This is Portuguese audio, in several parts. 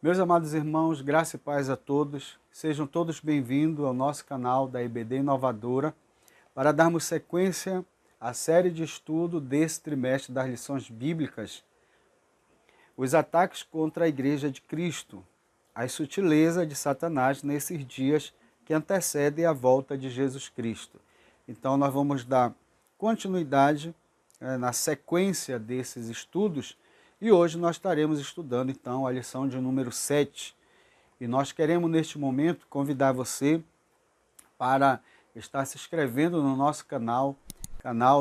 Meus amados irmãos, graça e paz a todos. Sejam todos bem-vindos ao nosso canal da IBD Inovadora para darmos sequência à série de estudo desse trimestre das lições bíblicas, os ataques contra a Igreja de Cristo, as sutilezas de Satanás nesses dias que antecedem a volta de Jesus Cristo. Então nós vamos dar continuidade na sequência desses estudos e hoje nós estaremos estudando então a lição de número 7. E nós queremos neste momento convidar você para estar se inscrevendo no nosso canal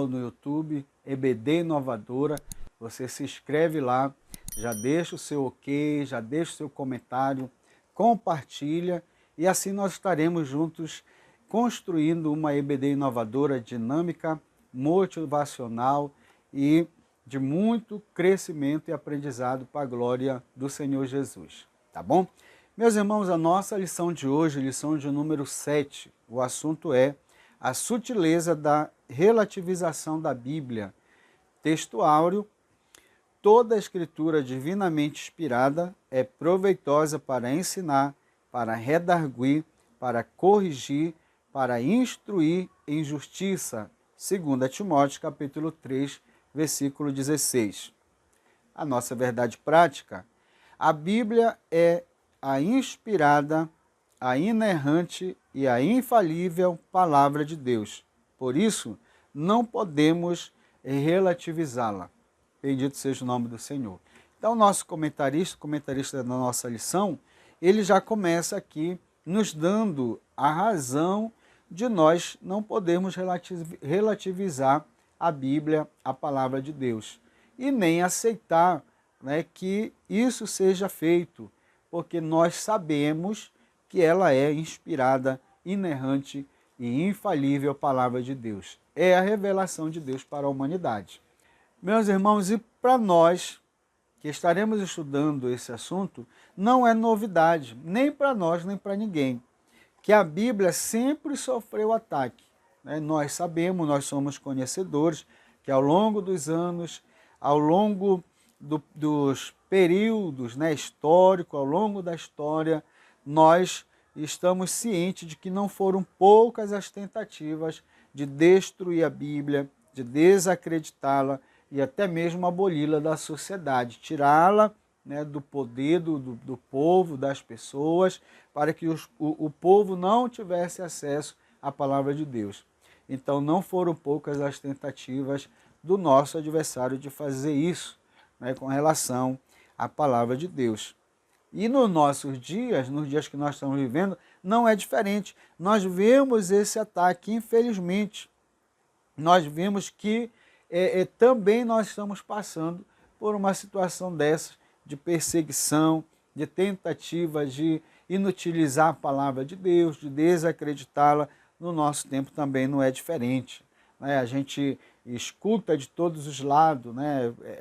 no YouTube, EBD Inovadora. Você se inscreve lá, já deixa o seu ok, já deixa o seu comentário, compartilha e assim nós estaremos juntos construindo uma EBD inovadora, dinâmica, motivacional e de muito crescimento e aprendizado para a glória do Senhor Jesus. Tá bom? Meus irmãos, a nossa lição de hoje, lição de número 7, o assunto é a sutileza da relativização da Bíblia. Texto áureo: toda a escritura divinamente inspirada é proveitosa para ensinar, para redarguir, para corrigir, para instruir em justiça. 2 Timóteo capítulo 3, versículo 16. A nossa verdade prática: a Bíblia é a inspirada, a inerrante e a infalível palavra de Deus. Por isso, não podemos relativizá-la. Bendito seja o nome do Senhor. Então, o nosso comentarista da nossa lição, ele já começa aqui nos dando a razão de nós não podermos relativizar a Bíblia, a palavra de Deus, e nem aceitar, que isso seja feito, porque nós sabemos que ela é inspirada, inerrante e infalível palavra de Deus. É a revelação de Deus para a humanidade. Meus irmãos, e para nós que estaremos estudando esse assunto, não é novidade, nem para nós, nem para ninguém, que a Bíblia sempre sofreu ataque. Nós sabemos, nós somos conhecedores, que ao longo dos anos, ao longo dos períodos históricos, ao longo da história, nós estamos cientes de que não foram poucas as tentativas de destruir a Bíblia, de desacreditá-la e até mesmo aboli-la da sociedade, tirá-la do poder do povo, das pessoas, para que o povo não tivesse acesso à palavra de Deus. Então não foram poucas as tentativas do nosso adversário de fazer isso, com relação à palavra de Deus. E nos nossos dias, nos dias que nós estamos vivendo, não é diferente. Nós vemos esse ataque, infelizmente. Nós vemos que também nós estamos passando por uma situação dessas, de perseguição, de tentativa de inutilizar a palavra de Deus, de desacreditá-la. No nosso tempo também não é diferente. A gente escuta de todos os lados,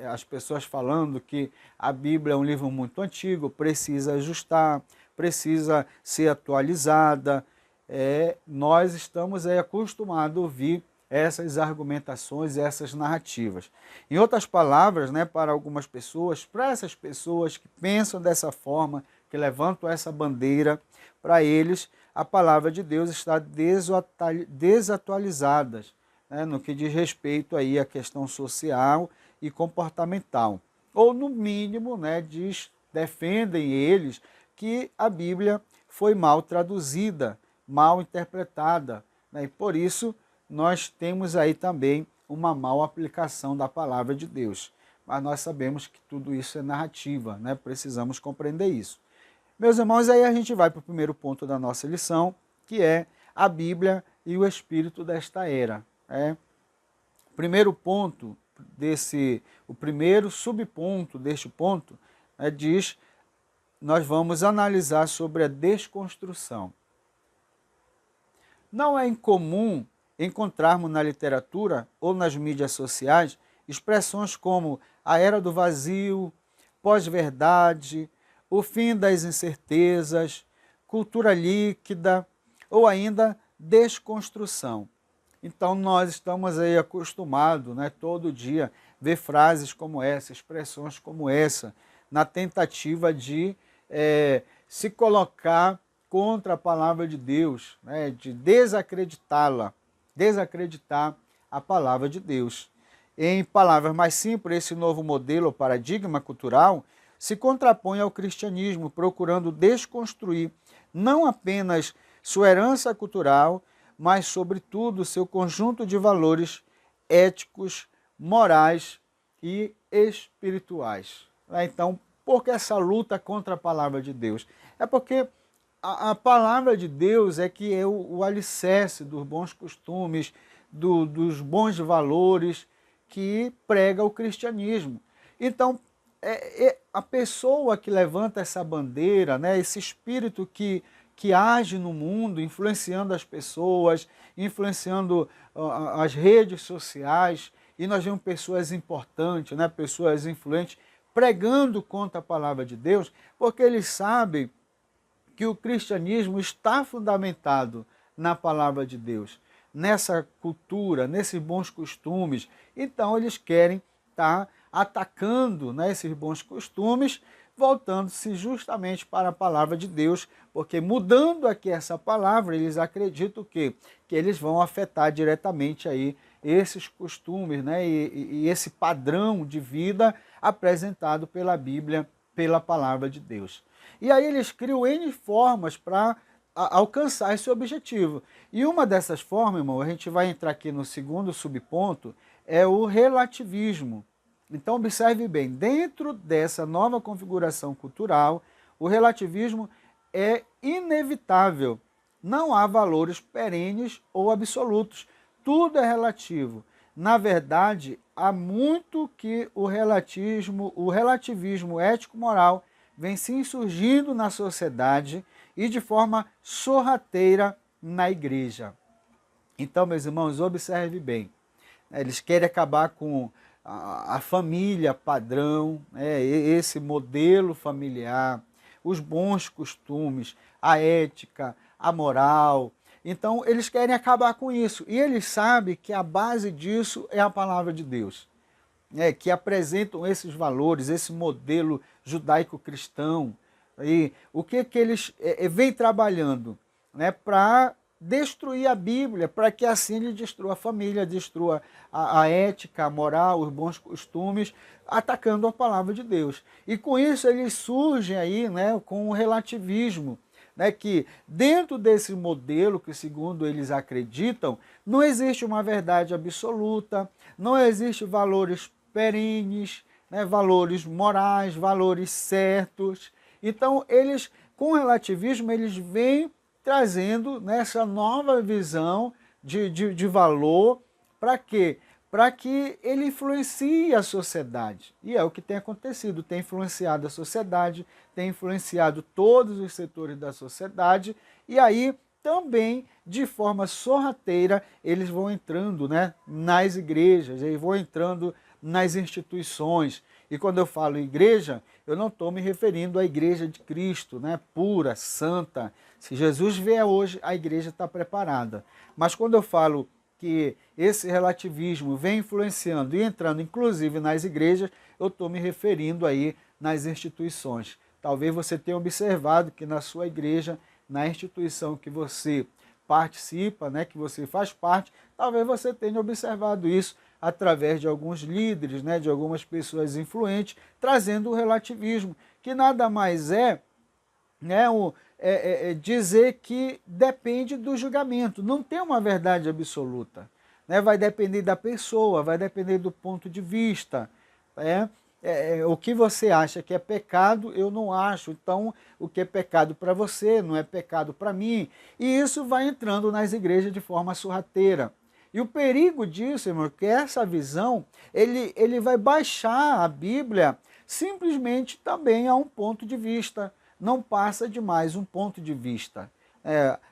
as pessoas falando que a Bíblia é um livro muito antigo, precisa ajustar, precisa ser atualizada. Nós estamos acostumados a ouvir essas argumentações, essas narrativas. Em outras palavras, para algumas pessoas, para essas pessoas que pensam dessa forma, que levantam essa bandeira, para eles a palavra de Deus está desatualizada, no que diz respeito aí à questão social e comportamental. Ou, no mínimo, defendem eles que a Bíblia foi mal traduzida, mal interpretada, e por isso nós temos aí também uma mal aplicação da palavra de Deus. Mas nós sabemos que tudo isso é narrativa, precisamos compreender isso. Meus irmãos, aí a gente vai para o primeiro ponto da nossa lição, que é a Bíblia e o espírito desta era. O primeiro ponto o primeiro subponto deste ponto nós vamos analisar sobre a desconstrução. Não é incomum encontrarmos na literatura ou nas mídias sociais expressões como a era do vazio, pós-verdade, o fim das incertezas, cultura líquida ou ainda desconstrução. Então nós estamos aí acostumados, todo dia, ver frases como essa, expressões como essa, na tentativa de se colocar contra a palavra de Deus, né, de desacreditá-la, desacreditar a palavra de Deus. Em palavras mais simples, esse novo modelo ou paradigma cultural se contrapõe ao cristianismo, procurando desconstruir não apenas sua herança cultural, mas, sobretudo, seu conjunto de valores éticos, morais e espirituais. Então, por que essa luta contra a palavra de Deus? É porque a palavra de Deus é que é o alicerce dos bons costumes, dos bons valores que prega o cristianismo. Então, a pessoa que levanta essa bandeira, né, esse espírito que age no mundo, influenciando as pessoas, influenciando as redes sociais, e nós vemos pessoas importantes, né, pessoas influentes, pregando contra a palavra de Deus, porque eles sabem que o cristianismo está fundamentado na palavra de Deus, nessa cultura, nesses bons costumes. Então eles querem estar atacando, né, esses bons costumes, voltando-se justamente para a palavra de Deus, porque mudando aqui essa palavra, eles acreditam que eles vão afetar diretamente aí esses costumes, né, e esse padrão de vida apresentado pela Bíblia, pela palavra de Deus. E aí eles criam N formas para alcançar esse objetivo. E uma dessas formas, irmão, a gente vai entrar aqui no segundo subponto, é o relativismo. Então observe bem, dentro dessa nova configuração cultural, o relativismo é inevitável. Não há valores perenes ou absolutos. Tudo é relativo. Na verdade, há muito que o relativismo ético-moral vem se insurgindo na sociedade e de forma sorrateira na igreja. Então, meus irmãos, observe bem. Eles querem acabar com a família padrão, esse modelo familiar, os bons costumes, a ética, a moral. Então, eles querem acabar com isso. E eles sabem que a base disso é a palavra de Deus, que apresentam esses valores, esse modelo judaico-cristão. E o que eles vêm trabalhando, né, para destruir a Bíblia, para que assim ele destrua a família, destrua a ética, a moral, os bons costumes, atacando a palavra de Deus. E com isso eles surgem aí, né, com o relativismo, né, que dentro desse modelo que, segundo eles acreditam, não existe uma verdade absoluta, não existe valores perenes, né, valores morais, valores certos. Então, eles, com o relativismo, eles vêm trazendo nessa nova visão de valor. Para quê? Para que ele influencie a sociedade. E é o que tem acontecido, tem influenciado a sociedade, tem influenciado todos os setores da sociedade, e aí também, de forma sorrateira, eles vão entrando, né, nas igrejas, eles vão entrando nas instituições. E quando eu falo igreja, eu não estou me referindo à igreja de Cristo, né, pura, santa. Se Jesus vier hoje, a igreja está preparada. Mas quando eu falo que esse relativismo vem influenciando e entrando, inclusive, nas igrejas, eu estou me referindo aí nas instituições. Talvez você tenha observado que na sua igreja, na instituição que você participa, né, que você faz parte, talvez você tenha observado isso através de alguns líderes, né, de algumas pessoas influentes, trazendo o relativismo, que nada mais é, né, dizer que depende do julgamento, não tem uma verdade absoluta, né? Vai depender da pessoa, vai depender do ponto de vista. O que você acha que é pecado, eu não acho, então o que é pecado para você não é pecado para mim, e isso vai entrando nas igrejas de forma sorrateira. E o perigo disso, irmão, é que essa visão, ele vai baixar a Bíblia simplesmente também a um ponto de vista, não passa de mais um ponto de vista.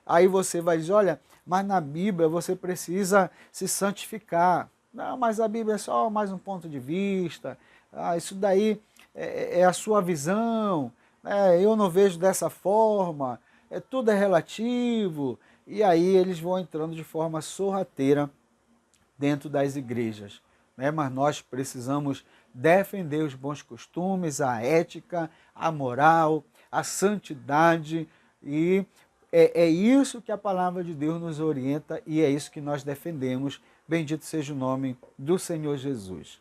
Aí você vai dizer, olha, mas na Bíblia você precisa se santificar. Não, mas a Bíblia é só mais um ponto de vista. Isso daí é a sua visão. Eu não vejo dessa forma. Tudo é relativo. E aí eles vão entrando de forma sorrateira dentro das igrejas. Mas nós precisamos defender os bons costumes, a ética, a moral, a santidade, e é isso que a palavra de Deus nos orienta e é isso que nós defendemos. Bendito seja o nome do Senhor Jesus.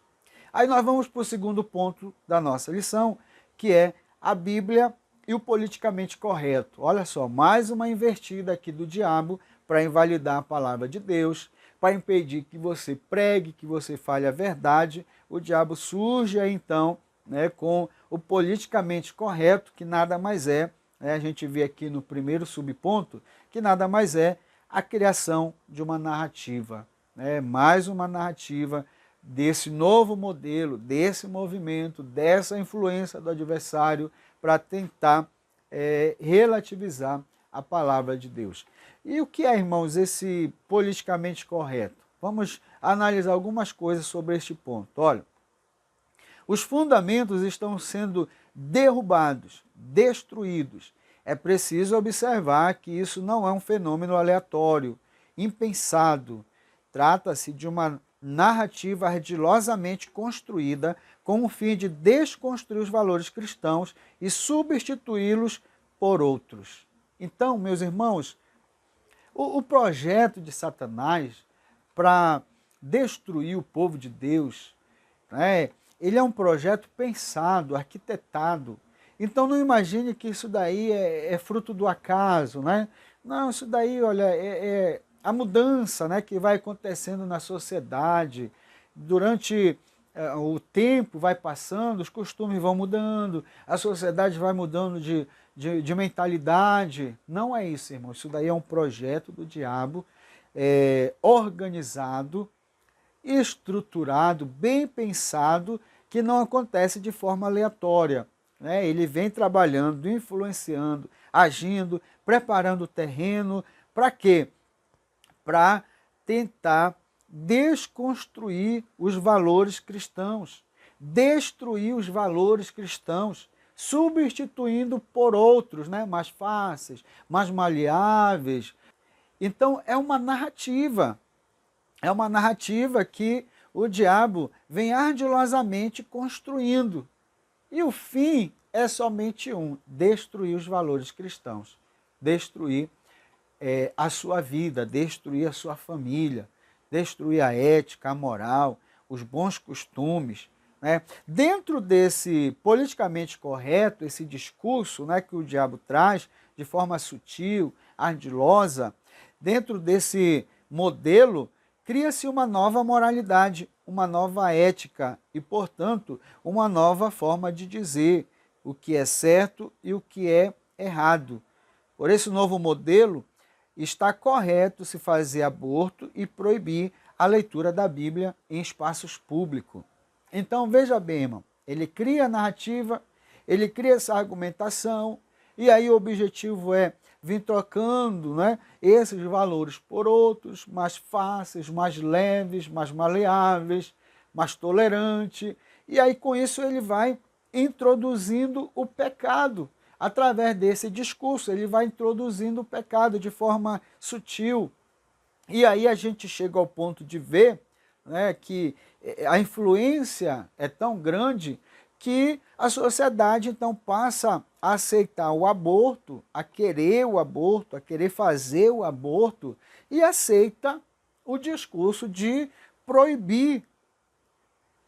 Aí nós vamos para o segundo ponto da nossa lição, que é a Bíblia e o politicamente correto. Olha só, mais uma invertida aqui do diabo para invalidar a palavra de Deus, para impedir que você pregue, que você fale a verdade. O diabo surge aí então, né, com o politicamente correto, que nada mais é, né, a gente vê aqui no primeiro subponto, que nada mais é a criação de uma narrativa, né, mais uma narrativa desse novo modelo, desse movimento, dessa influência do adversário para tentar relativizar a palavra de Deus. E o que é, irmãos, esse politicamente correto? Vamos analisar algumas coisas sobre este ponto. Olha, os fundamentos estão sendo derrubados, destruídos. É preciso observar que isso não é um fenômeno aleatório, impensado. Trata-se de uma narrativa ardilosamente construída com o fim de desconstruir os valores cristãos e substituí-los por outros. Então, meus irmãos, o projeto de Satanás para destruir o povo de Deus, né, ele é um projeto pensado, arquitetado. Então não imagine que isso daí é fruto do acaso, né? Não, isso daí, olha, é a mudança, né, que vai acontecendo na sociedade. Durante o tempo vai passando, os costumes vão mudando, a sociedade vai mudando de mentalidade. Não é isso, irmão. Isso daí é um projeto do diabo, organizado, estruturado, bem pensado, que não acontece de forma aleatória, né? Ele vem trabalhando, influenciando, agindo, preparando o terreno. Para quê? Para tentar desconstruir os valores cristãos, destruir os valores cristãos, substituindo por outros, né, mais fáceis, mais maleáveis. Então é uma narrativa que o diabo vem ardilosamente construindo. E o fim é somente um: destruir os valores cristãos, destruir a sua vida, destruir a sua família, destruir a ética, a moral, os bons costumes, né? Dentro desse politicamente correto, esse discurso, né, que o diabo traz de forma sutil, ardilosa, dentro desse modelo, cria-se uma nova moralidade, uma nova ética e, portanto, uma nova forma de dizer o que é certo e o que é errado. Por esse novo modelo, está correto se fazer aborto e proibir a leitura da Bíblia em espaços públicos. Então, veja bem, irmão, ele cria a narrativa, ele cria essa argumentação, e aí o objetivo é vir trocando, né, esses valores por outros, mais fáceis, mais leves, mais maleáveis, mais tolerantes, e aí com isso ele vai introduzindo o pecado. Através desse discurso, ele vai introduzindo o pecado de forma sutil. E aí a gente chega ao ponto de ver, né, que a influência é tão grande que a sociedade então passa a aceitar o aborto, a querer o aborto, a querer fazer o aborto, e aceita o discurso de proibir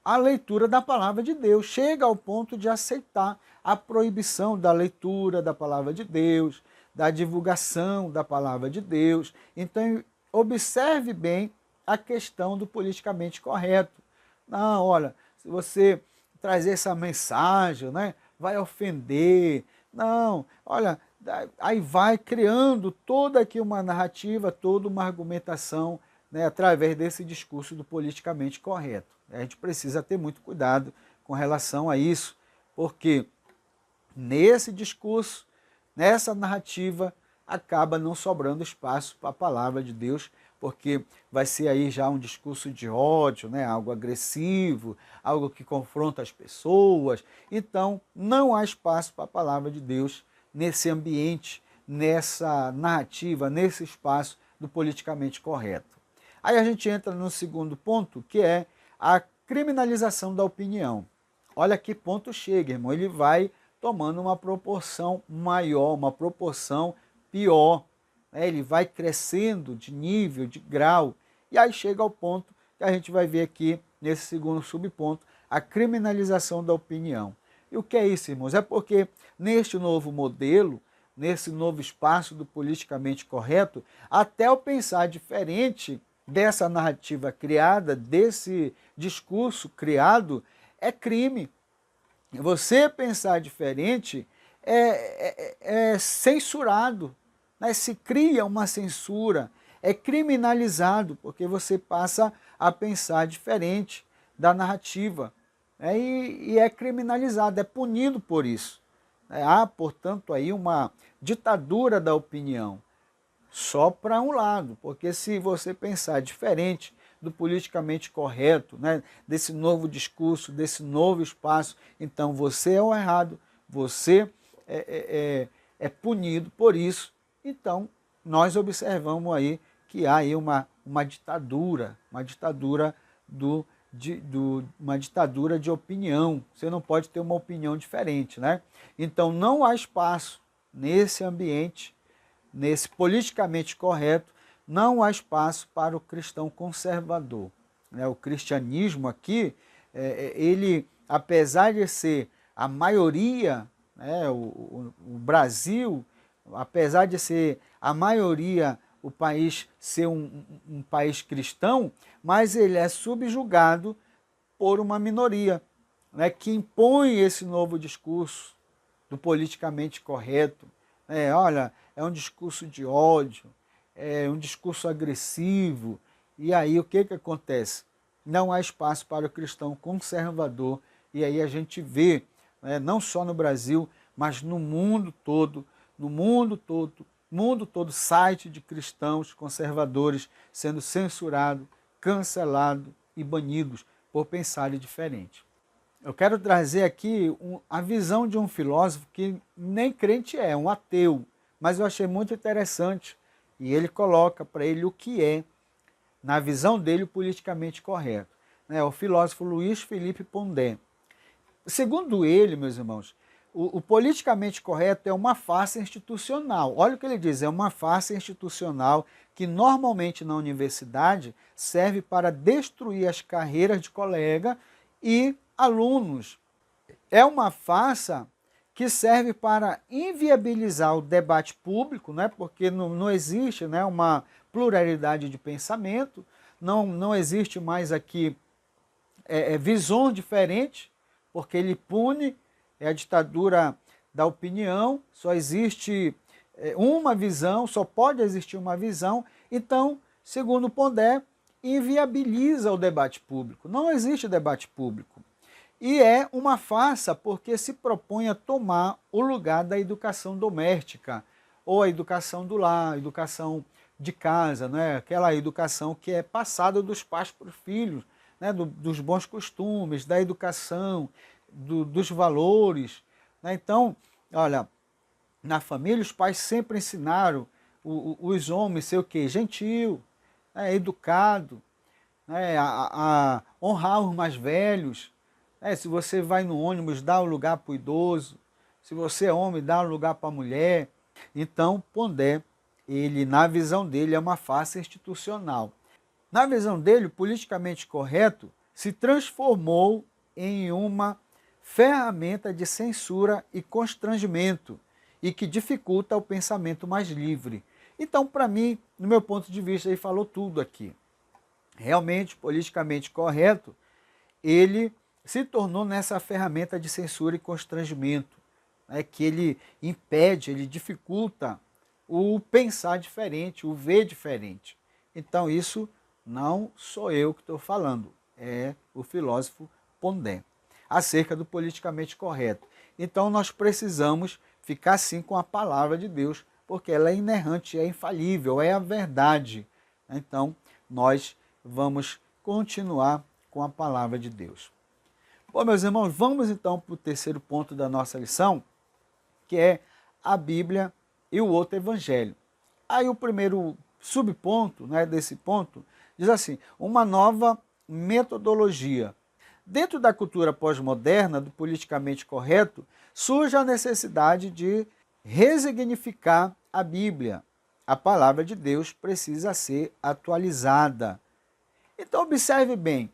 a leitura da palavra de Deus. Chega ao ponto de aceitar a proibição da leitura da palavra de Deus, da divulgação da palavra de Deus. Então, observe bem a questão do politicamente correto. Não, olha, se você trazer essa mensagem, né, vai ofender. Não, olha, aí vai criando toda aqui uma narrativa, toda uma argumentação, né, através desse discurso do politicamente correto. A gente precisa ter muito cuidado com relação a isso, porque nesse discurso, nessa narrativa, acaba não sobrando espaço para a palavra de Deus, porque vai ser aí já um discurso de ódio, né? Algo agressivo, algo que confronta as pessoas. Então, não há espaço para a palavra de Deus nesse ambiente, nessa narrativa, nesse espaço do politicamente correto. Aí a gente entra no segundo ponto, que é a criminalização da opinião. Olha que ponto chega, irmão. Ele vai tomando uma proporção maior, uma proporção pior. Ele vai crescendo de nível, de grau, e aí chega ao ponto que a gente vai ver aqui nesse segundo subponto, a criminalização da opinião. E o que é isso, irmãos? É porque neste novo modelo, nesse novo espaço do politicamente correto, até o pensar diferente dessa narrativa criada, desse discurso criado, é crime. Você pensar diferente é censurado, né? Se cria uma censura, é criminalizado, porque você passa a pensar diferente da narrativa, né? E é criminalizado, é punido por isso. Há, portanto, aí uma ditadura da opinião, só para um lado, porque se você pensar diferente do politicamente correto, né, desse novo discurso, desse novo espaço, então você é o errado, você é punido por isso. Então, nós observamos aí que há aí uma ditadura uma ditadura de opinião. Você não pode ter uma opinião diferente, né? Então, não há espaço nesse ambiente, nesse politicamente correto, não há espaço para o cristão conservador. O cristianismo aqui, ele, apesar de ser a maioria, né, o Brasil, apesar de ser a maioria, o país ser um país cristão, mas ele é subjugado por uma minoria, né, que impõe esse novo discurso do politicamente correto. Olha, é um discurso de ódio, é um discurso agressivo. E aí o que acontece? Não há espaço para o cristão conservador. E aí a gente vê, né, não só no Brasil, mas no mundo todo, site de cristãos conservadores sendo censurado, cancelado e banidos por pensarem diferente. Eu quero trazer aqui a visão de um filósofo que nem crente é, um ateu, mas eu achei muito interessante. E ele coloca para ele o que é, na visão dele, o politicamente correto. O filósofo Luiz Felipe Pondé. Segundo ele, meus irmãos, o politicamente correto é uma farsa institucional. Olha o que ele diz, é uma farsa institucional que normalmente na universidade serve para destruir as carreiras de colega e alunos. É uma farsa que serve para inviabilizar o debate público, né? Porque não existe, né, uma pluralidade de pensamento, não existe mais aqui visões diferentes, porque ele pune, é a ditadura da opinião, só existe uma visão, só pode existir uma visão. Então, segundo Pondé, inviabiliza o debate público. Não existe debate público. E é uma farsa porque se propõe a tomar o lugar da educação doméstica, ou a educação do lar, a educação de casa, né? Aquela educação que é passada dos pais para os filhos, né? Dos bons costumes, da educação, dos valores. Né? Então, olha, na família os pais sempre ensinaram os homens a ser o quê? Gentil, né? Educado, né? a honrar os mais velhos. Se você vai no ônibus, dá o lugar para o idoso. Se você é homem, dá o lugar para a mulher. Então, Pondé, ele, na visão dele, é uma farsa institucional. Na visão dele, o politicamente correto se transformou em uma ferramenta de censura e constrangimento e que dificulta o pensamento mais livre. Então, para mim, no meu ponto de vista, ele falou tudo aqui. Realmente, politicamente correto, ele se tornou nessa ferramenta de censura e constrangimento, né, que ele impede, ele dificulta o pensar diferente, o ver diferente. Então isso não sou eu que estou falando, é o filósofo Pondé, acerca do politicamente correto. Então nós precisamos ficar sim com a palavra de Deus, porque ela é inerrante, é infalível, é a verdade. Então nós vamos continuar com a palavra de Deus. Bom, meus irmãos, vamos então para o terceiro ponto da nossa lição, que é a Bíblia e o outro evangelho. Aí o primeiro subponto, né, desse ponto diz assim, uma nova metodologia. Dentro da cultura pós-moderna, do politicamente correto, surge a necessidade de resignificar a Bíblia. A palavra de Deus precisa ser atualizada. Então, observe bem,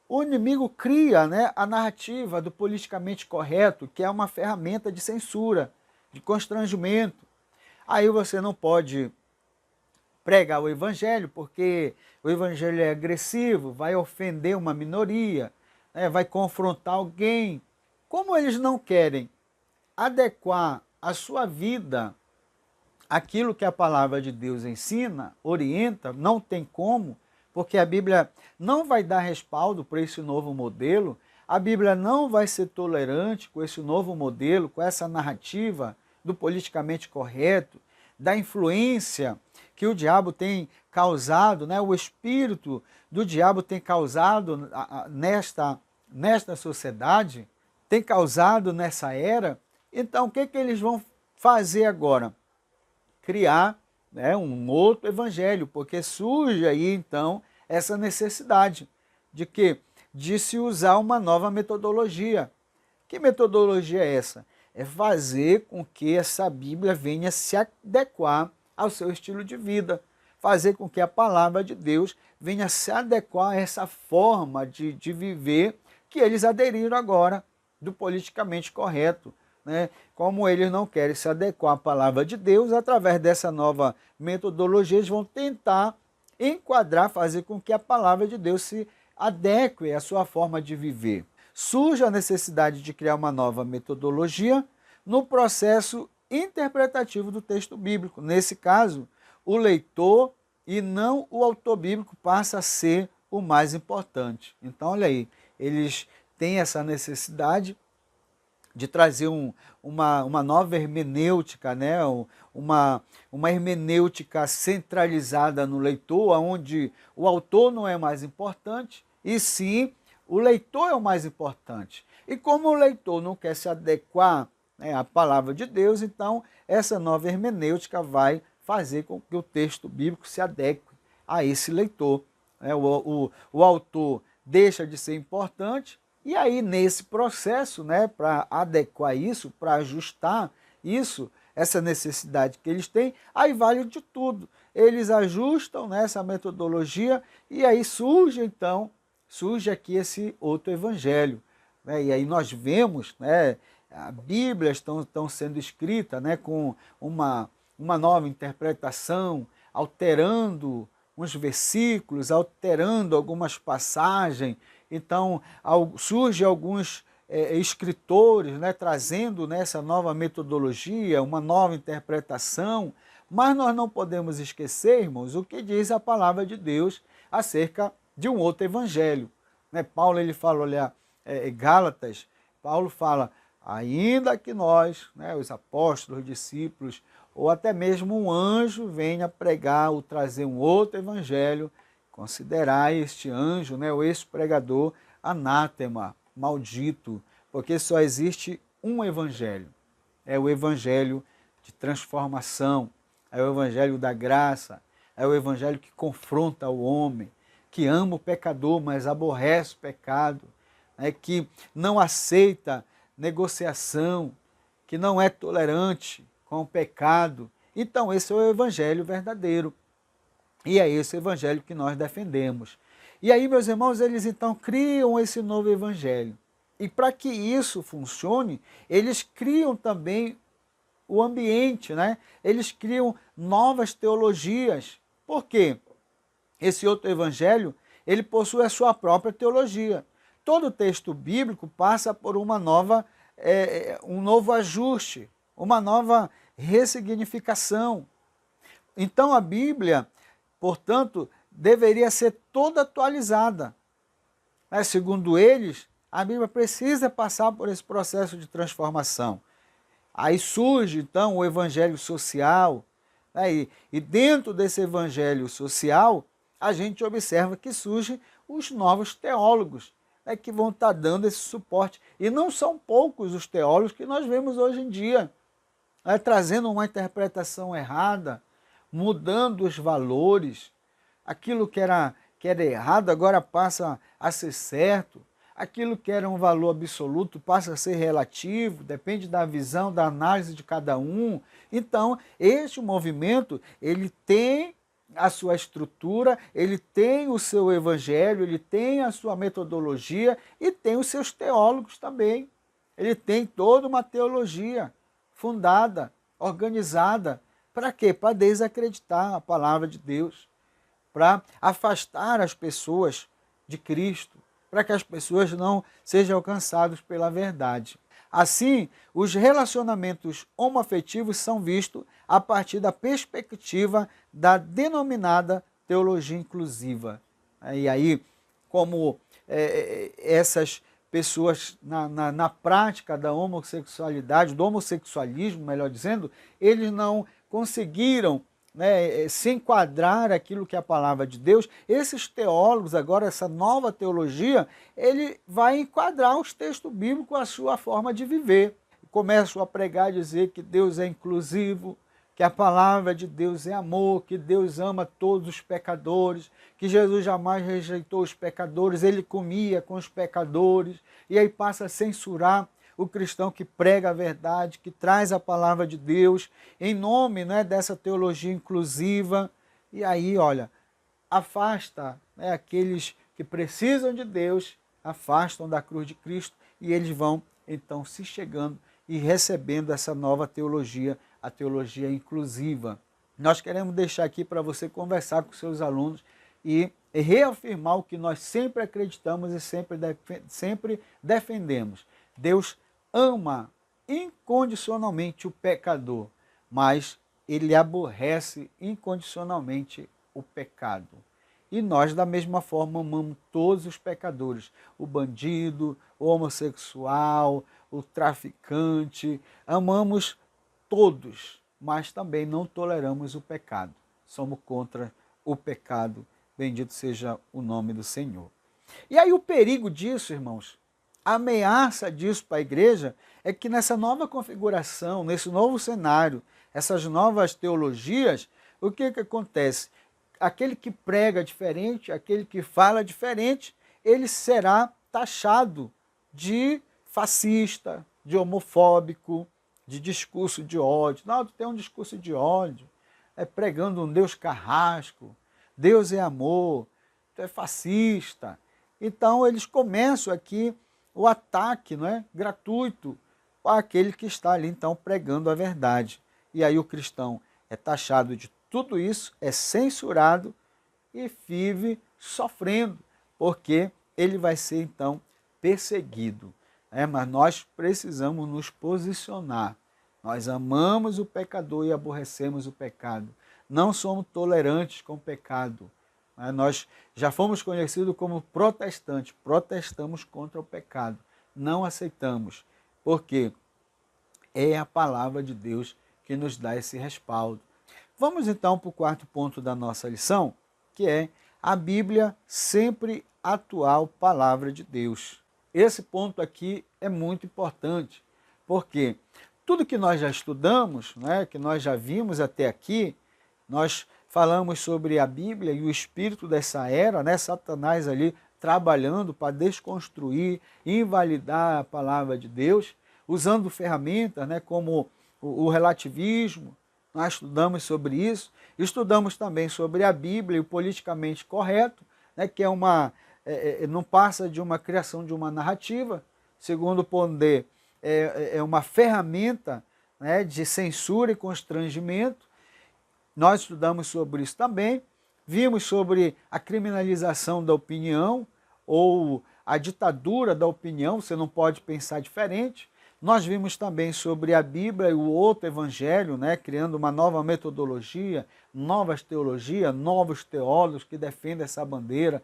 o inimigo cria, né, a narrativa do politicamente correto, que é uma ferramenta de censura, de constrangimento. Aí você não pode pregar o evangelho, porque o evangelho é agressivo, vai ofender uma minoria, né, vai confrontar alguém. Como eles não querem adequar a sua vida àquilo que a palavra de Deus ensina, orienta, não tem como, porque a Bíblia não vai dar respaldo para esse novo modelo, a Bíblia não vai ser tolerante com esse novo modelo, com essa narrativa do politicamente correto, da influência que o diabo tem causado, né? O espírito do diabo tem causado nesta sociedade, tem causado nessa era. Então, o que eles vão fazer agora? Criar, né, um outro evangelho, porque surge aí, então, essa necessidade de quê? De se usar uma nova metodologia. Que metodologia é essa? É fazer com que essa Bíblia venha se adequar ao seu estilo de vida, fazer com que a palavra de Deus venha se adequar a essa forma de viver que eles aderiram agora, do politicamente correto, né? Como eles não querem se adequar à palavra de Deus, através dessa nova metodologia, eles vão tentar enquadrar, fazer com que a palavra de Deus se adeque à sua forma de viver. Surge a necessidade de criar uma nova metodologia no processo interpretativo do texto bíblico. Nesse caso, o leitor e não o autor bíblico passa a ser o mais importante. Então, olha aí, eles têm essa necessidade de trazer uma nova hermenêutica, né? uma hermenêutica centralizada no leitor, onde o autor não é mais importante, e sim o leitor é o mais importante. E como o leitor não quer se adequar, né, à palavra de Deus, então essa nova hermenêutica vai fazer com que o texto bíblico se adeque a esse leitor. Né? O autor deixa de ser importante, e aí nesse processo, né, para adequar isso, para ajustar isso, essa necessidade que eles têm, aí vale de tudo. Eles ajustam, né, essa metodologia, e aí surge aqui esse outro evangelho. Né? E aí nós vemos, né, a Bíblia estão sendo escritas, né, com uma nova interpretação, alterando uns versículos, alterando algumas passagens. Então, surgem alguns escritores, né, trazendo nessa nova metodologia, uma nova interpretação, mas nós não podemos esquecer, irmãos, o que diz a palavra de Deus acerca de um outro evangelho. Né? Paulo, ele fala, olha, Gálatas, Paulo fala, ainda que nós, né, os apóstolos, os discípulos, ou até mesmo um anjo venha pregar ou trazer um outro evangelho, considerai este anjo, né, ou este pregador, anátema, maldito, porque só existe um evangelho. É o evangelho de transformação, é o evangelho da graça, é o evangelho que confronta o homem, que ama o pecador, mas aborrece o pecado, né, que não aceita negociação, que não é tolerante com o pecado. Então esse é o evangelho verdadeiro. E é esse evangelho que nós defendemos. E aí, meus irmãos, eles então criam esse novo evangelho. E para que isso funcione, eles criam também o ambiente, né? Eles criam novas teologias. Por quê? Esse outro evangelho, ele possui a sua própria teologia. Todo texto bíblico passa por um novo ajuste, uma nova ressignificação. Então a Bíblia, portanto, deveria ser toda atualizada. Segundo eles, a Bíblia precisa passar por esse processo de transformação. Aí surge, então, o evangelho social, né? E dentro desse evangelho social, a gente observa que surgem os novos teólogos, né, que vão estar dando esse suporte. E não são poucos os teólogos que nós vemos hoje em dia, né, trazendo uma interpretação errada, mudando os valores. Aquilo que era errado agora passa a ser certo. aquilo que era um valor absoluto passa a ser relativo, depende da visão, da análise de cada um. Então, este movimento, ele tem a sua estrutura, ele tem o seu evangelho, ele tem a sua metodologia e tem os seus teólogos também. Ele tem toda uma teologia fundada, organizada. Para quê? Para desacreditar a palavra de Deus, para afastar as pessoas de Cristo, para que as pessoas não sejam alcançadas pela verdade. Assim, os relacionamentos homoafetivos são vistos a partir da perspectiva da denominada teologia inclusiva. E aí, como essas pessoas na prática da homossexualidade, do homossexualismo, melhor dizendo, eles não conseguiram, né, se enquadrar aquilo que é a palavra de Deus, esses teólogos, agora essa nova teologia, ele vai enquadrar os textos bíblicos à sua forma de viver. Começam a pregar e dizer que Deus é inclusivo, que a palavra de Deus é amor, que Deus ama todos os pecadores, que Jesus jamais rejeitou os pecadores, ele comia com os pecadores, e aí passa a censurar o cristão que prega a verdade, que traz a palavra de Deus, em nome, né, dessa teologia inclusiva. E aí, olha, afasta, né, aqueles que precisam de Deus, afastam da cruz de Cristo, e eles vão, então, se chegando e recebendo essa nova teologia, a teologia inclusiva. Nós queremos deixar aqui para você conversar com seus alunos e reafirmar o que nós sempre acreditamos e sempre defendemos. Deus ama incondicionalmente o pecador, mas ele aborrece incondicionalmente o pecado. E nós, da mesma forma, amamos todos os pecadores, o bandido, o homossexual, o traficante, amamos todos, mas também não toleramos o pecado. Somos contra o pecado, bendito seja o nome do Senhor. E aí o perigo disso, irmãos, a ameaça disso para a igreja é que nessa nova configuração, nesse novo cenário, essas novas teologias, o que acontece? Aquele que prega diferente, aquele que fala diferente, ele será taxado de fascista, de homofóbico, de discurso de ódio. Não, tu tem um discurso de ódio, pregando um Deus carrasco, Deus é amor, tu é fascista. Então eles começam aqui o ataque, não é, gratuito para aquele que está ali então pregando a verdade. E aí o cristão é taxado de tudo isso, é censurado e vive sofrendo, porque ele vai ser então perseguido. Mas nós precisamos nos posicionar. Nós amamos o pecador e aborrecemos o pecado. Não somos tolerantes com o pecado. Nós já fomos conhecidos como protestantes, protestamos contra o pecado, não aceitamos, porque é a palavra de Deus que nos dá esse respaldo. Vamos então para o quarto ponto da nossa lição, que é a Bíblia sempre atual palavra de Deus. Esse ponto aqui é muito importante, porque tudo que nós já estudamos, né, que nós já vimos até aqui, nós falamos sobre a Bíblia e o espírito dessa era, né? Satanás ali trabalhando para desconstruir, invalidar a palavra de Deus, usando ferramentas, né, como o relativismo. Nós estudamos sobre isso, estudamos também sobre a Bíblia e o politicamente correto, né, que não passa de uma criação de uma narrativa, segundo Pondé, é uma ferramenta, né, de censura e constrangimento. Nós estudamos sobre isso também, vimos sobre a criminalização da opinião ou a ditadura da opinião, você não pode pensar diferente. Nós vimos também sobre a Bíblia e o outro evangelho, né, criando uma nova metodologia, novas teologias, novos teólogos que defendem essa bandeira.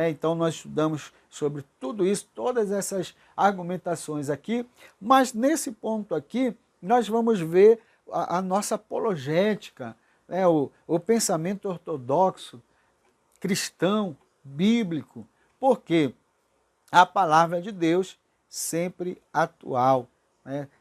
Então nós estudamos sobre tudo isso, todas essas argumentações aqui, mas nesse ponto aqui nós vamos ver a nossa apologética, o pensamento ortodoxo, cristão, bíblico, porque a palavra de Deus sempre atual,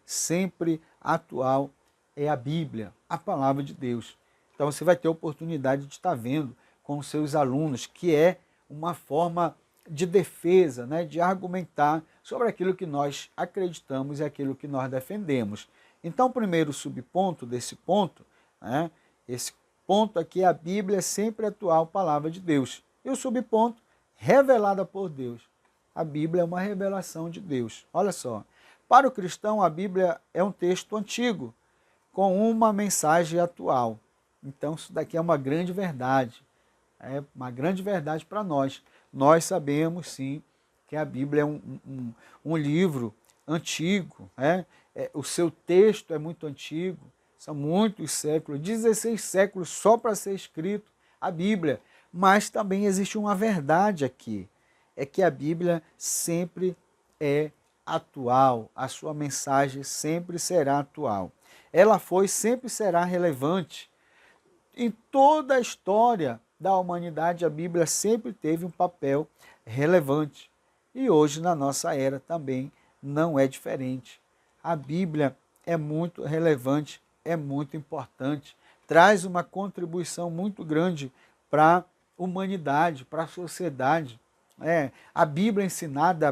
sempre atual é a Bíblia, a palavra de Deus. Então você vai ter a oportunidade de estar vendo com os seus alunos, que é uma forma de defesa, né, de argumentar sobre aquilo que nós acreditamos e aquilo que nós defendemos. Então, o primeiro subponto desse ponto, né, esse ponto aqui, a Bíblia é sempre a atual palavra de Deus. E o subponto, revelada por Deus. A Bíblia é uma revelação de Deus. Olha só, para o cristão, a Bíblia é um texto antigo, com uma mensagem atual. Então, isso daqui é uma grande verdade. É uma grande verdade para nós. Nós sabemos, sim, que a Bíblia é um livro antigo. Né? O seu texto é muito antigo. São muitos séculos, 16 séculos só para ser escrito a Bíblia. Mas também existe uma verdade aqui. É que a Bíblia sempre é atual. A sua mensagem sempre será atual. Ela foi, sempre será relevante. Em toda a história da humanidade, a Bíblia sempre teve um papel relevante. E hoje, na nossa era, também não é diferente. A Bíblia é muito relevante, é muito importante, traz uma contribuição muito grande para a humanidade, para a sociedade. A Bíblia ensinada,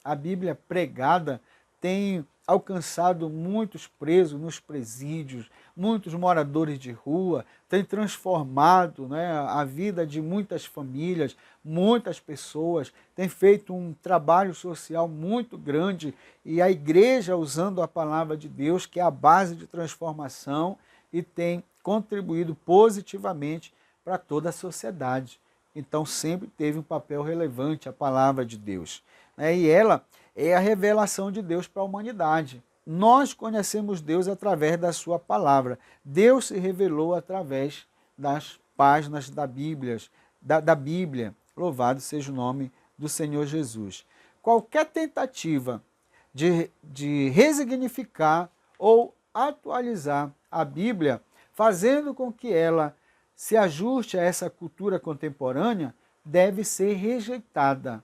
a Bíblia pregada tem alcançado muitos presos nos presídios, muitos moradores de rua, tem transformado, né, a vida de muitas famílias, muitas pessoas, tem feito um trabalho social muito grande e a igreja usando a palavra de Deus, que é a base de transformação, e tem contribuído positivamente para toda a sociedade. Então sempre teve um papel relevante a palavra de Deus. E ela é a revelação de Deus para a humanidade. Nós conhecemos Deus através da sua palavra. Deus se revelou através das páginas da Bíblia. Louvado seja o nome do Senhor Jesus. Qualquer tentativa de resignificar ou atualizar a Bíblia, fazendo com que ela se ajuste a essa cultura contemporânea, deve ser rejeitada.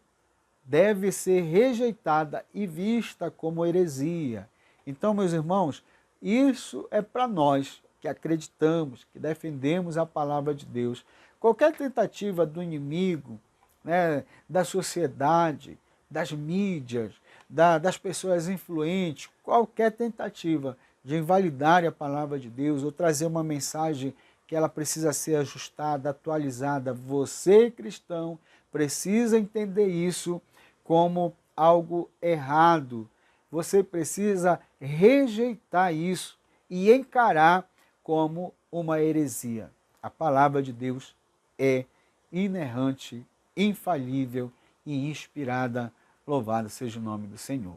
Deve ser rejeitada e vista como heresia. Então, meus irmãos, isso é para nós que acreditamos, que defendemos a palavra de Deus. Qualquer tentativa do inimigo, né, da sociedade, das mídias, das pessoas influentes, qualquer tentativa de invalidar a palavra de Deus ou trazer uma mensagem que ela precisa ser ajustada, atualizada, você, cristão, precisa entender isso como algo errado. Você precisa rejeitar isso e encarar como uma heresia. A palavra de Deus é inerrante, infalível e inspirada. Louvado seja o nome do Senhor.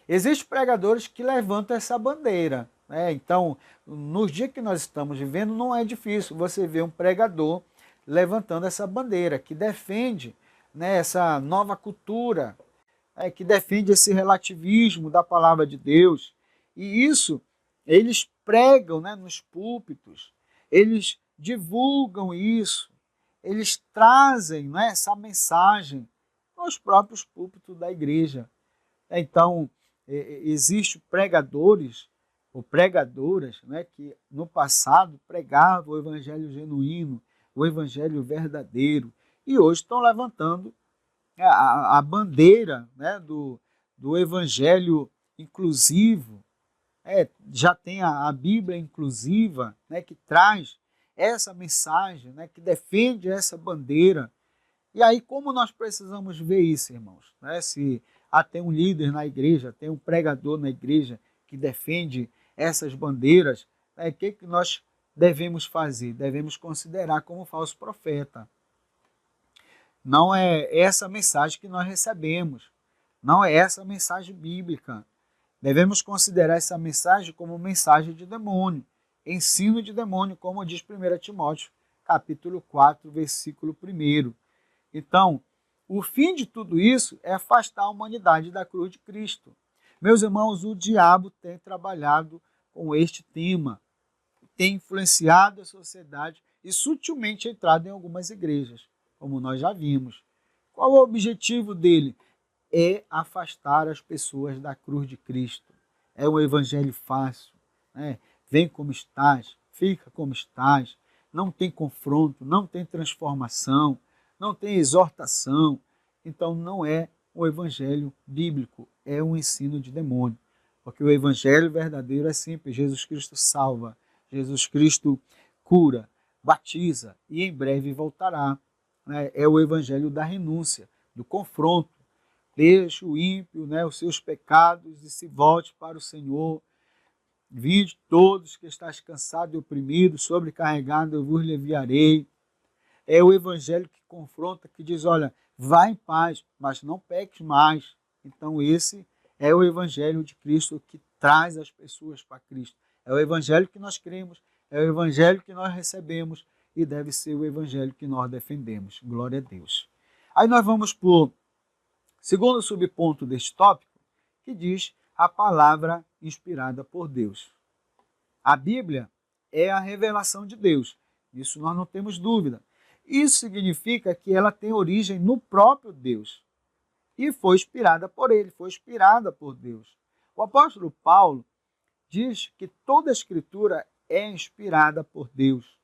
Existem pregadores que levantam essa bandeira. Então, nos dias que nós estamos vivendo, não é difícil você ver um pregador levantando essa bandeira, que defende, né, essa nova cultura, que defende esse relativismo da palavra de Deus. E isso eles pregam, né, nos púlpitos, eles divulgam isso, eles trazem, né, essa mensagem nos próprios púlpitos da igreja. Então, existem pregadores ou pregadoras, né, que no passado pregavam o evangelho genuíno, o evangelho verdadeiro, e hoje estão levantando a bandeira, né, do evangelho inclusivo. Já tem a Bíblia inclusiva, né, que traz essa mensagem, né, que defende essa bandeira. E aí, como nós precisamos ver isso, irmãos? Se tem um líder na igreja, tem um pregador na igreja que defende essas bandeiras, o que nós devemos fazer? Devemos considerar como falso profeta. Não é essa mensagem que nós recebemos, não é essa mensagem bíblica. Devemos considerar essa mensagem como mensagem de demônio, ensino de demônio, como diz 1 Timóteo, capítulo 4, versículo 1. Então, o fim de tudo isso é afastar a humanidade da cruz de Cristo. Meus irmãos, o diabo tem trabalhado com este tema, tem influenciado a sociedade e sutilmente entrado em algumas igrejas, como nós já vimos. Qual o objetivo dele? É afastar as pessoas da cruz de Cristo. É um evangelho fácil, né? Vem como estás, fica como estás, não tem confronto, não tem transformação, não tem exortação. então não é o evangelho bíblico, é um ensino de demônio. Porque o evangelho verdadeiro é simples: Jesus Cristo salva, Jesus Cristo cura, batiza e em breve voltará. É o evangelho da renúncia, do confronto. Deixe o ímpio, os seus pecados e se volte para o Senhor. Vinde todos que estáis cansados e oprimidos, sobrecarregados, eu vos aliviarei. É o evangelho que confronta, que diz: olha, vá em paz, mas não peques mais. Então esse é o evangelho de Cristo que traz as pessoas para Cristo. É o evangelho que nós cremos, é o evangelho que nós recebemos e deve ser o evangelho que nós defendemos. Glória a Deus. Aí nós vamos para o segundo subponto deste tópico, que diz a palavra inspirada por Deus. A Bíblia é a revelação de Deus. Isso nós não temos dúvida. Isso significa que ela tem origem no próprio Deus. E foi inspirada por ele, foi inspirada por Deus. O apóstolo Paulo diz que toda a Escritura é inspirada por Deus.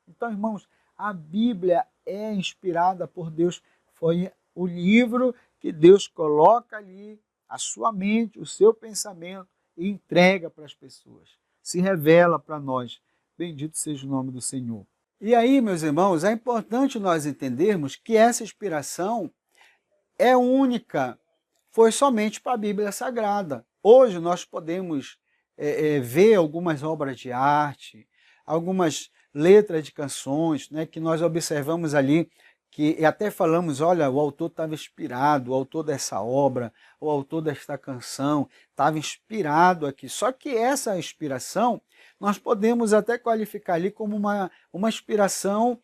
Então, irmãos, a Bíblia é inspirada por Deus. Foi o livro que Deus coloca ali, a sua mente, o seu pensamento, e entrega para as pessoas. Se revela para nós. Bendito seja o nome do Senhor. E aí, meus irmãos, é importante nós entendermos que essa inspiração é única, foi somente para a Bíblia Sagrada. Hoje nós podemos ver algumas obras de arte, algumas letras de canções, que nós observamos ali, que até falamos: olha, o autor estava inspirado, o autor dessa obra, o autor desta canção estava inspirado aqui. Só que essa inspiração nós podemos até qualificar ali como uma inspiração,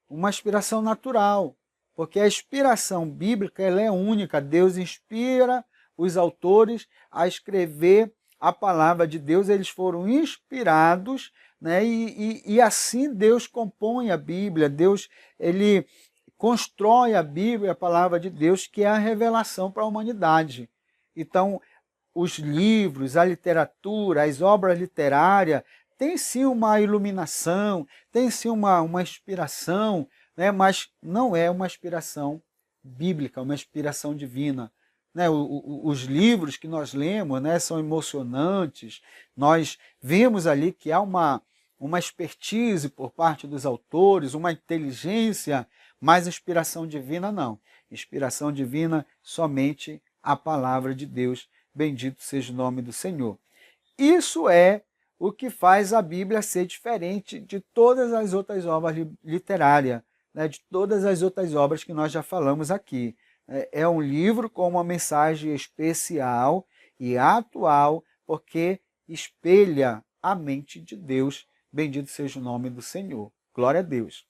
uma inspiração natural, porque a inspiração bíblica ela é única. Deus inspira os autores a escrever a palavra de Deus, eles foram inspirados, e assim Deus compõe a Bíblia, Deus ele constrói a Bíblia, a palavra de Deus, que é a revelação para a humanidade. Então, os livros, a literatura, as obras literárias, tem sim uma iluminação, tem sim uma inspiração, mas não é uma inspiração bíblica, uma inspiração divina. Os livros que nós lemos são emocionantes, nós vemos ali que há uma expertise por parte dos autores, uma inteligência, mas inspiração divina não. Inspiração divina somente a palavra de Deus. Bendito seja o nome do Senhor. Isso é o que faz a Bíblia ser diferente de todas as outras obras literárias, de todas as outras obras que nós já falamos aqui. É um livro com uma mensagem especial e atual, porque espelha a mente de Deus. Bendito seja o nome do Senhor. Glória a Deus.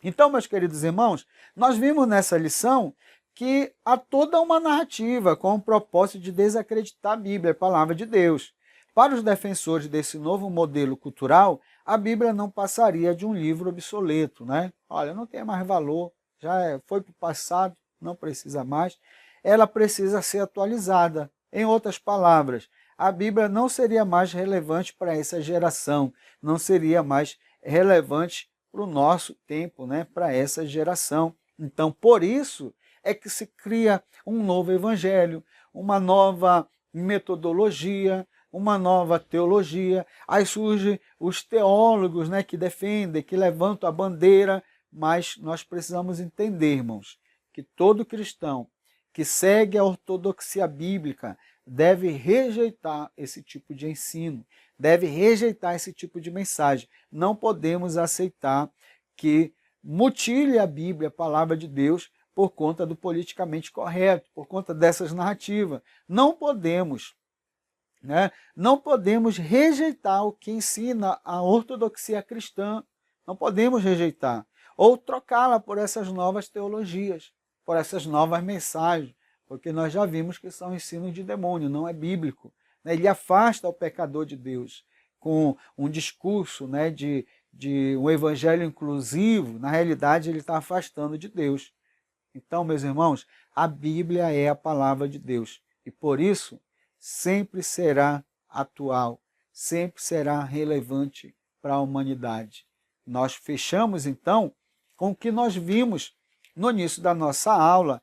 Então, meus queridos irmãos, nós vimos nessa lição que há toda uma narrativa com o propósito de desacreditar a Bíblia, a palavra de Deus. Para os defensores desse novo modelo cultural, a Bíblia não passaria de um livro obsoleto, Olha, não tem mais valor, já foi para o passado, não precisa mais. Ela precisa ser atualizada. Em outras palavras, a Bíblia não seria mais relevante para essa geração, não seria mais relevante para o nosso tempo, para essa geração. Então, por isso é que se cria um novo evangelho, uma nova metodologia, uma nova teologia. Aí surgem os teólogos que defendem, que levantam a bandeira, mas nós precisamos entender, irmãos, que todo cristão que segue a ortodoxia bíblica deve rejeitar esse tipo de ensino, deve rejeitar esse tipo de mensagem. Não podemos aceitar que mutile a Bíblia, a palavra de Deus, por conta do politicamente correto, por conta dessas narrativas. Não podemos, não podemos rejeitar o que ensina a ortodoxia cristã, não podemos rejeitar, ou trocá-la por essas novas teologias, por essas novas mensagens, porque nós já vimos que são ensinos de demônio, não é bíblico. Ele afasta o pecador de Deus com um discurso de um evangelho inclusivo. Na realidade, ele está afastando de Deus. Então, meus irmãos, a Bíblia é a palavra de Deus e, por isso, sempre será atual, sempre será relevante para a humanidade. Nós fechamos, então, com o que nós vimos no início da nossa aula,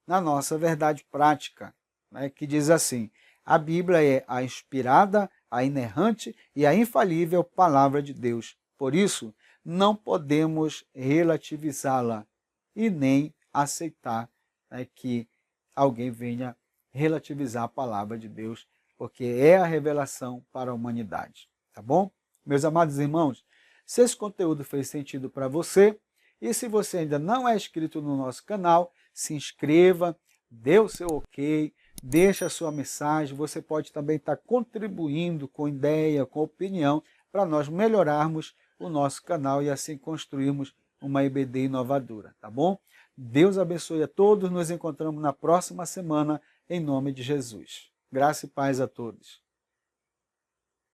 na nossa verdade prática, né, que diz assim: a Bíblia é a inspirada, a inerrante e a infalível palavra de Deus. Por isso, não podemos relativizá-la e nem aceitar, né, que alguém venha relativizar a palavra de Deus, porque é a revelação para a humanidade. Tá bom? Meus amados irmãos, se esse conteúdo fez sentido para você, e se você ainda não é inscrito no nosso canal, se inscreva, dê o seu ok, deixe a sua mensagem. Você pode também estar contribuindo com ideia, com opinião, para nós melhorarmos o nosso canal e assim construirmos uma IBD inovadora, tá bom? Deus abençoe a todos, nos encontramos na próxima semana, em nome de Jesus. Graça e paz a todos.